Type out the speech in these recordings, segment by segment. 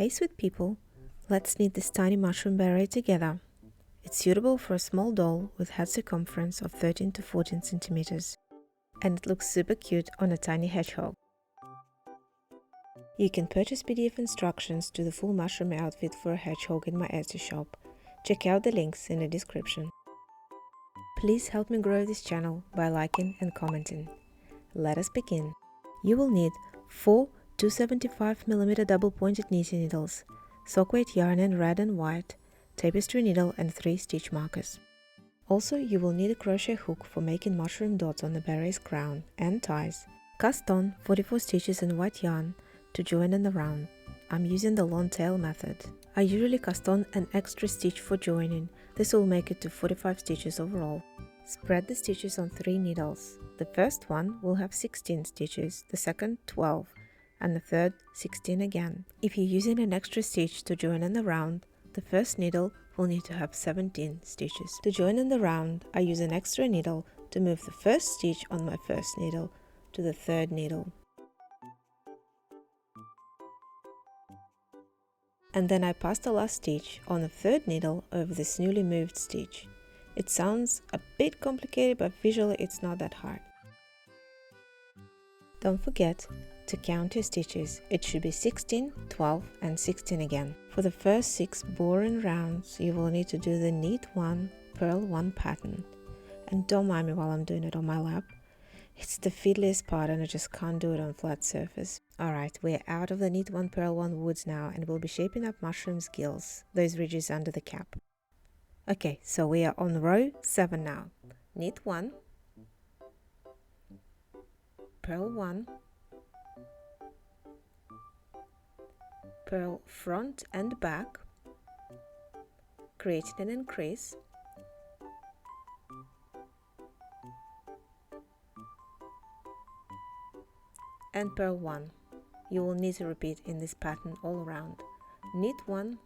Hey sweet people, let's knit this tiny mushroom beret together. It's suitable for a small doll with head circumference of 13 to 14 centimeters, and it looks super cute on a tiny hedgehog. You can purchase PDF instructions to the full mushroom outfit for a hedgehog in my Etsy shop. Check out the links in the description. Please help me grow this channel by liking and commenting. Let us begin. You will need 4 275mm double-pointed knitting needles, sock weight yarn in red and white, tapestry needle and 3 stitch markers. Also, you will need a crochet hook for making mushroom dots on the beret's crown and ties. Cast on 44 stitches in white yarn to join in the round. I'm using the long tail method. I usually cast on an extra stitch for joining. This will make it to 45 stitches overall. Spread the stitches on 3 needles. The first one will have 16 stitches, the second 12, and the third 16 again. If you're using an extra stitch to join in the round, the first needle will need to have 17 stitches. To join in the round, I use an extra needle to move the first stitch on my first needle to the third needle. And then I pass the last stitch on the third needle over this newly moved stitch. It sounds a bit complicated, but visually it's not that hard. Don't forget to count your stitches. It should be 16, 12 and 16 again. For the first 6 boring rounds, you will need to do the knit 1, purl 1 pattern. And don't mind me while I'm doing it on my lap. It's the fiddliest part and I just can't do it on flat surface. Alright, we're out of the knit 1, purl 1 woods now, and we'll be shaping up mushroom's gills, those ridges under the cap. Okay, so we are on row 7 now. Knit 1, purl 1, purl front and back, creating an increase, and purl 1. You will need to repeat in this pattern all around. Knit 1,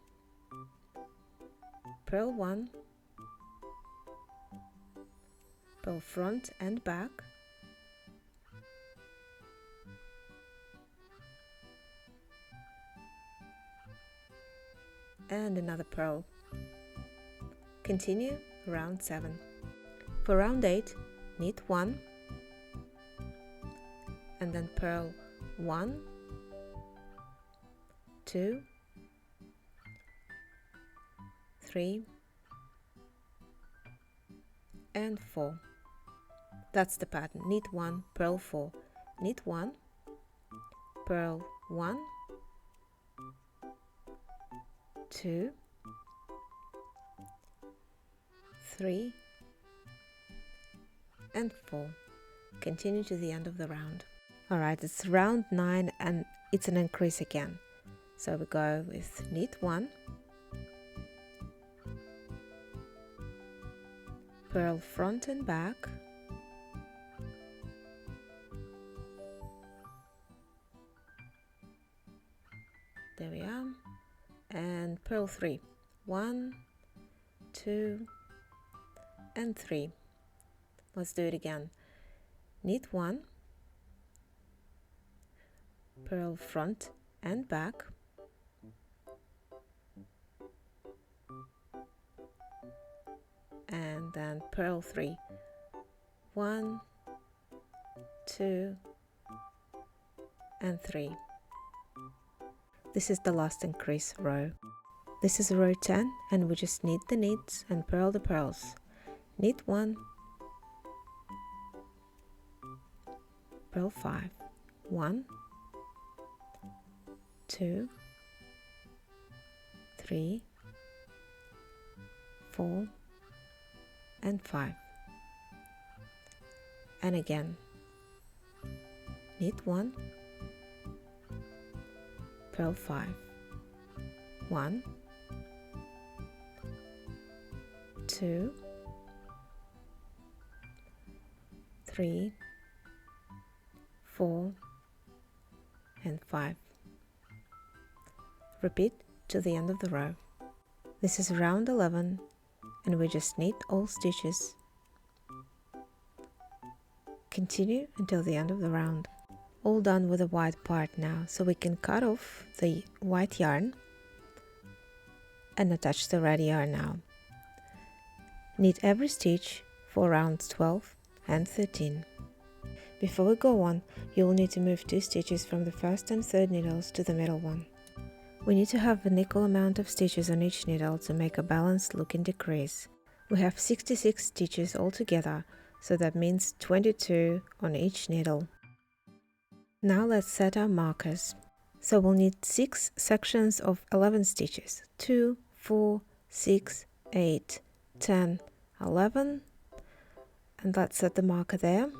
purl 1, purl front and back, and another purl. Continue round 7. For round 8, knit 1 and then purl 1, 2, 3 and 4. That's the pattern. Knit 1, purl 4. Knit 1, purl 1, 2, 3 and 4. Continue to the end of the round. Alright, it's round 9 and it's an increase again. So we go with knit 1, purl front and back, there we are, and purl 3. 1, 2 and 3. Let's do it again. Knit 1, purl front and back, and then purl 3. 1, 2 and 3. This is the last increase row. This is row 10 and we just knit the knits and purl the purls. Knit 1, purl 5. 1, 2, 3, 4 and 5. And again, knit 1, purl 5. 1, 2, 3, 4 and 5. Repeat to the end of the row. This is round 11 and we just knit all stitches. Continue until the end of the round. All done with the white part now, so we can cut off the white yarn and attach the red yarn now. Knit every stitch for rounds 12 and 13. Before we go on, you will need to move 2 stitches from the first and third needles to the middle one. We need to have an equal amount of stitches on each needle to make a balanced looking decrease. We have 66 stitches altogether, so that means 22 on each needle. Now let's set our markers. So we'll need 6 sections of 11 stitches, 2, 4, 6, 8, 10, 11, and let's set the marker there.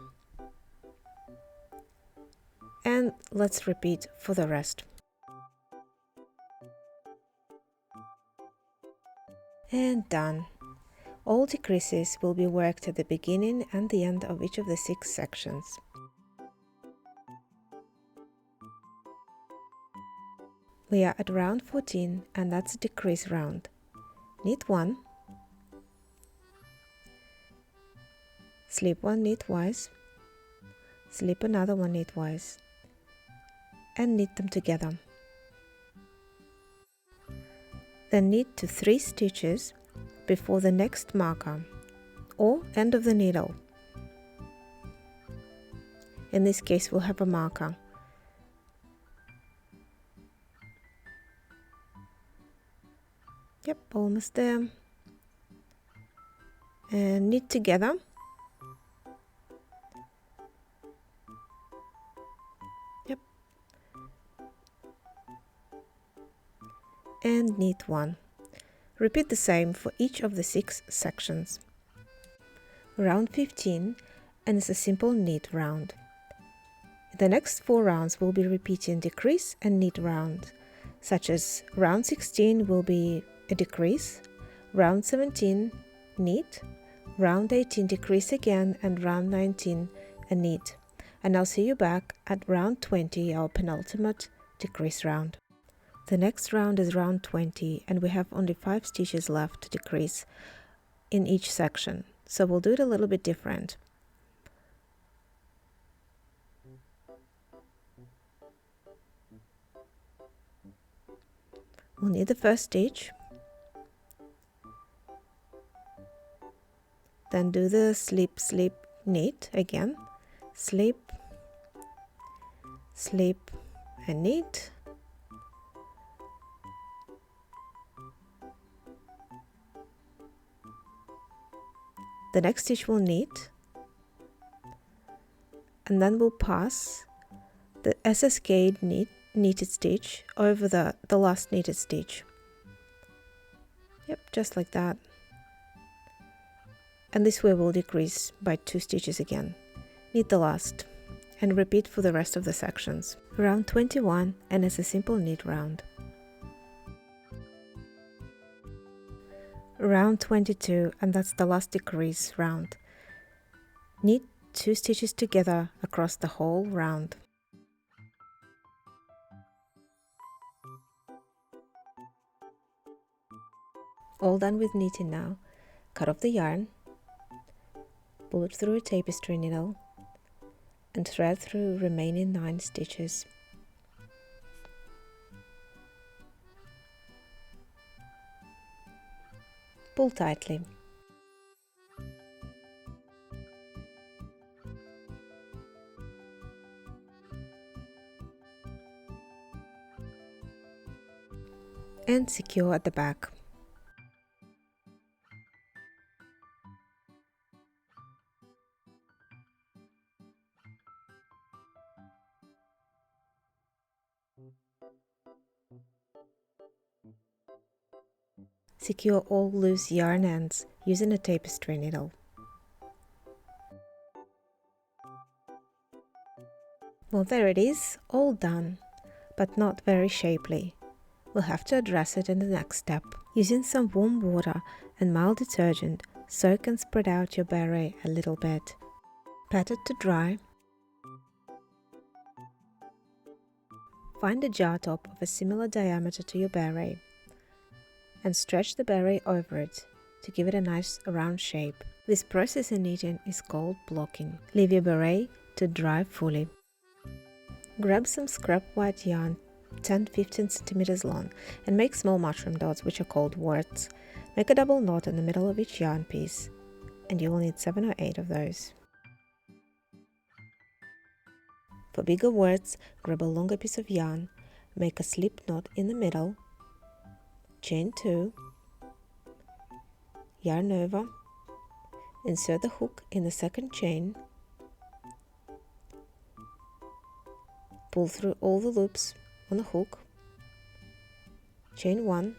And let's repeat for the rest. And done. All decreases will be worked at the beginning and the end of each of the 6 sections. We are at round 14 and that's a decrease round. Knit 1, slip 1 knitwise, slip another one knitwise, and knit them together. Then knit to 3 stitches before the next marker or end of the needle. In this case we'll have a marker. Yep, almost there. And knit together. Yep. And knit 1. Repeat the same for each of the 6 sections. Round 15, and it's a simple knit round. The next 4 rounds will be repeating decrease and knit round, such as round 16 will be a decrease, round 17 knit, round 18 decrease again, and round 19 a knit. And I'll see you back at round 20, our penultimate decrease round. The next round is round 20 and we have only 5 stitches left to decrease in each section, so we'll do it a little bit different. We'll knit the first stitch, then do the slip, slip, knit again, slip, slip and knit, the next stitch we'll knit, and then we'll pass the cascade knitted stitch over the last knitted stitch. Yep, just like that. And this way we'll decrease by 2 stitches again. Knit the last and repeat for the rest of the sections. Round 21, and it's a simple knit round. Round 22, and that's the last decrease round. Knit 2 stitches together across the whole round. All done with knitting now. Cut off the yarn, pull it through a tapestry needle, and thread through remaining 9 stitches. Pull tightly. And secure at the back. Secure all loose yarn ends using a tapestry needle. Well, there it is, all done, but not very shapely. We'll have to address it in the next step. Using some warm water and mild detergent, soak and spread out your beret a little bit. Pat it to dry. Find a jar top of a similar diameter to your beret and stretch the beret over it to give it a nice round shape. This process in knitting is called blocking. Leave your beret to dry fully. Grab some scrap white yarn 10-15 centimeters long and make small mushroom dots which are called warts. Make a double knot in the middle of each yarn piece, and you will need 7 or 8 of those. For bigger warts, grab a longer piece of yarn, make a slip knot in the middle, chain 2, yarn over, insert the hook in the second chain, pull through all the loops on the hook, chain 1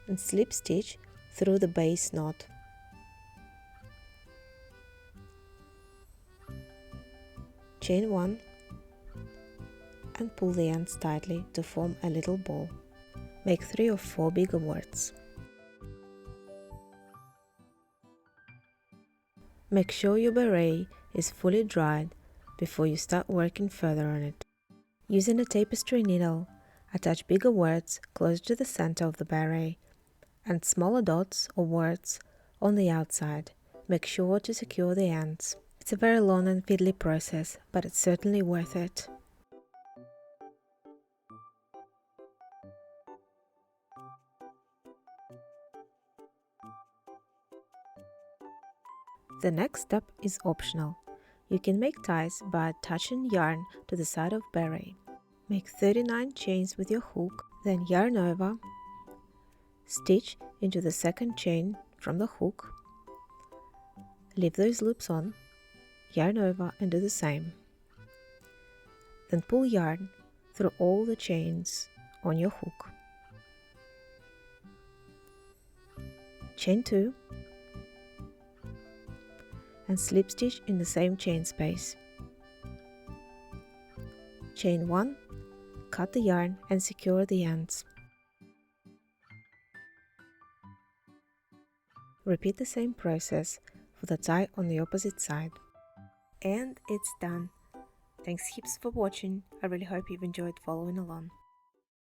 and slip stitch through the base knot. Chain 1 and pull the ends tightly to form a little ball. Make 3 or 4 bigger warts. Make sure your beret is fully dried before you start working further on it. Using a tapestry needle, attach bigger warts close to the center of the beret and smaller dots or warts on the outside. Make sure to secure the ends. It's a very long and fiddly process, but it's certainly worth it. The next step is optional. You can make ties by attaching yarn to the side of beret. Make 39 chains with your hook, then yarn over, stitch into the second chain from the hook, leave those loops on, yarn over and do the same. Then pull yarn through all the chains on your hook. Chain 2 and slip stitch in the same chain space. Chain 1, cut the yarn and secure the ends. Repeat the same process for the tie on the opposite side. And it's done. Thanks heaps for watching. I really hope you've enjoyed following along.